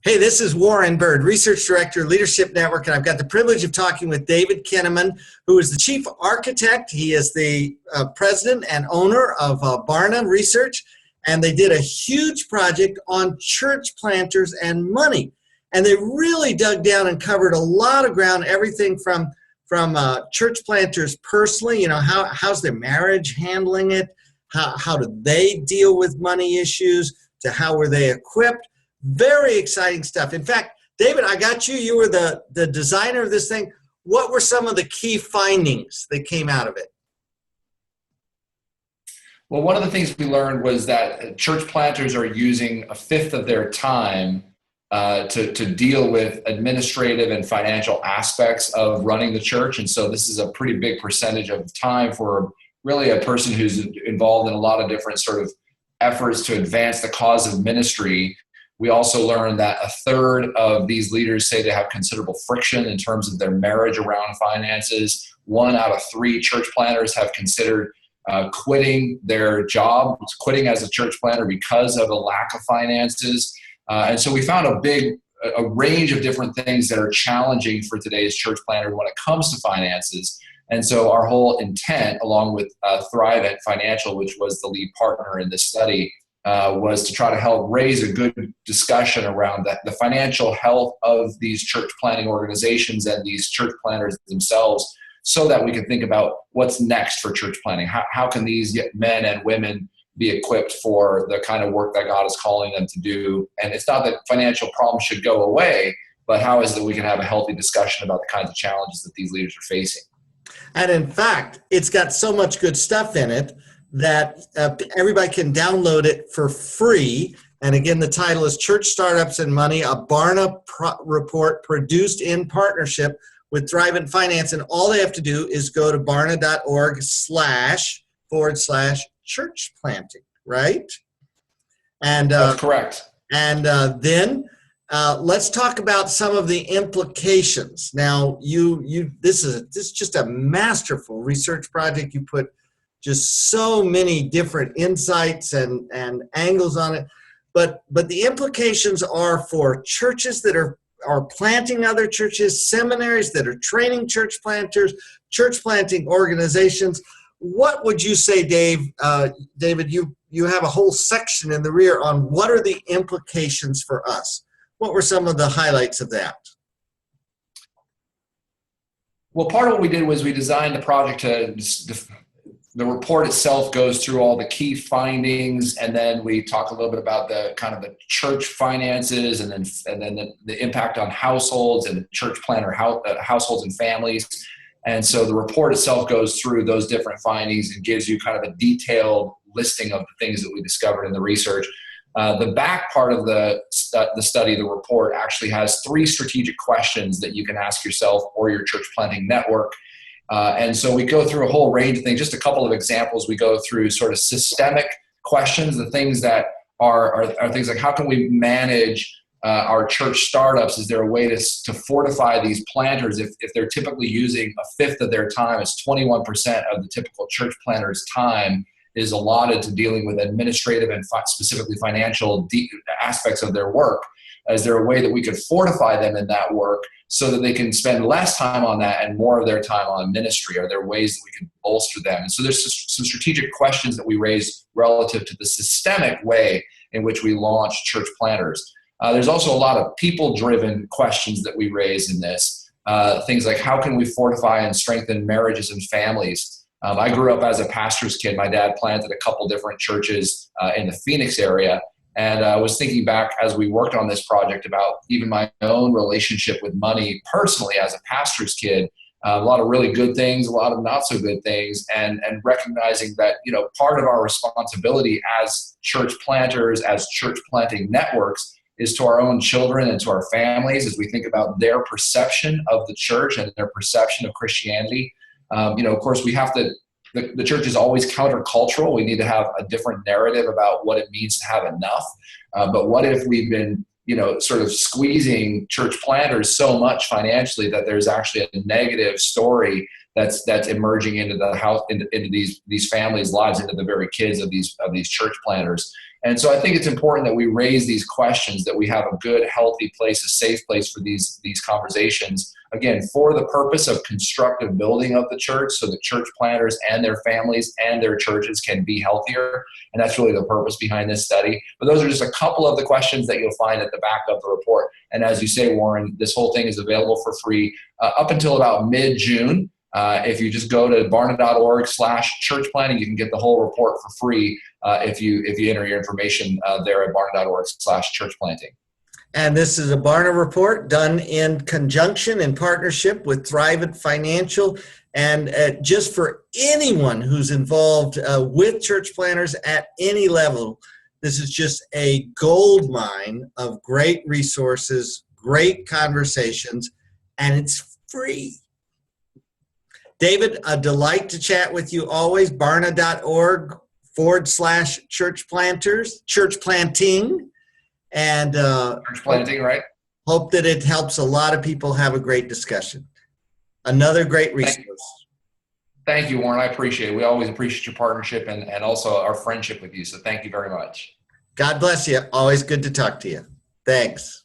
Hey, this is Warren Bird, Research Director, Leadership Network, and I've got the privilege of talking with David Kinnaman, who is the Chief Architect. He is the President and owner of Barna Research, and they did a huge project on church planters and money. And they really dug down and covered a lot of ground, everything from church planters personally, how's their marriage handling it, how do they deal with money issues, to how were they equipped. Very exciting stuff. In fact, David, I got you. You were the designer of this thing. What were some of the key findings that came out of it? Well, one of the things we learned was that church planters are using a fifth of their time to deal with administrative and financial aspects of running the church. And so this is a pretty big percentage of time for really a person who's involved in a lot of different sort of efforts to advance the cause of ministry. We also learned that a third of these leaders say they have considerable friction in terms of their marriage around finances. 1 out of 3 church planters have considered quitting their job, quitting as a church planter because of a lack of finances. And so we found a range of different things that are challenging for today's church planter when it comes to finances. And so our whole intent, along with Thrivent Financial, which was the lead partner in this study, was to try to help raise a good discussion around the financial health of these church planting organizations and these church planters themselves, so that we can think about what's next for church planting. How can these men and women be equipped for the kind of work that God is calling them to do? And it's not that financial problems should go away, but how is it that we can have a healthy discussion about the kinds of challenges that these leaders are facing? And in fact, it's got so much good stuff in it that everybody can download it for free. And again, the title is Church Startups and Money, a Barna report produced in partnership with Thrivent Finance. And all they have to do is go to barna.org//church planting, right? And that's correct. And then let's talk about some of the implications. Now, this is just a masterful research project. You put just so many different insights and angles on it. But the implications are for churches that are planting other churches, seminaries that are training church planters, church planting organizations. What would you say, David, you have a whole section in the rear on what are the implications for us? What were some of the highlights of that? Well, part of what we did was we designed the project the report itself goes through all the key findings, and then we talk a little bit about the kind of the church finances, and then the impact on households and church planter households and families. And so the report itself goes through those different findings and gives you kind of a detailed listing of the things that we discovered in the research. The back part of the study, the report, actually has 3 strategic questions that you can ask yourself or your church planting network. And so we go through a whole range of things. Just a couple of examples. We go through sort of systemic questions, the things that are things like, how can we manage our church startups? Is there a way to fortify these planters if they're typically using a fifth of their time? It's 21% of the typical church planter's time is allotted to dealing with administrative and specifically financial aspects of their work. Is there a way that we could fortify them in that work so that they can spend less time on that and more of their time on ministry? Are there ways that we can bolster them? And so there's some strategic questions that we raised relative to the systemic way in which we launch church planters. There's also a lot of people-driven questions that we raise in this. Things like, how can we fortify and strengthen marriages and families? I grew up as a pastor's kid. My dad planted a couple different churches in the Phoenix area. And I was thinking back as we worked on this project about even my own relationship with money personally as a pastor's kid. A lot of really good things, a lot of not so good things, and recognizing that, part of our responsibility as church planters, as church planting networks, is to our own children and to our families as we think about their perception of the church and their perception of Christianity. Of course, we have to. The church is always countercultural. We need to have a different narrative about what it means to have enough. But what if we've been, sort of squeezing church planters so much financially that there's actually a negative story that's emerging into the house, into these families' lives, into the very kids of these church planters. And so I think it's important that we raise these questions, that we have a good, healthy place, a safe place for these conversations, again, for the purpose of constructive building of the church so the church planters and their families and their churches can be healthier. And that's really the purpose behind this study. But those are just a couple of the questions that you'll find at the back of the report. And as you say, Warren, this whole thing is available for free up until about mid-June. If you just go to barna.org/church planting, you can get the whole report for free if you enter your information there at barna.org/church planting. And this is a Barna report done in conjunction, in partnership with Thrivent Financial. And just for anyone who's involved with church planners at any level, this is just a gold mine of great resources, great conversations, and it's free. David, a delight to chat with you always. Barna.org/church planters, church planting. And Church planting, right? Hope that it helps a lot of people have a great discussion. Another great resource. Thank you, Warren. I appreciate it. We always appreciate your partnership and also our friendship with you. So thank you very much. God bless you. Always good to talk to you. Thanks.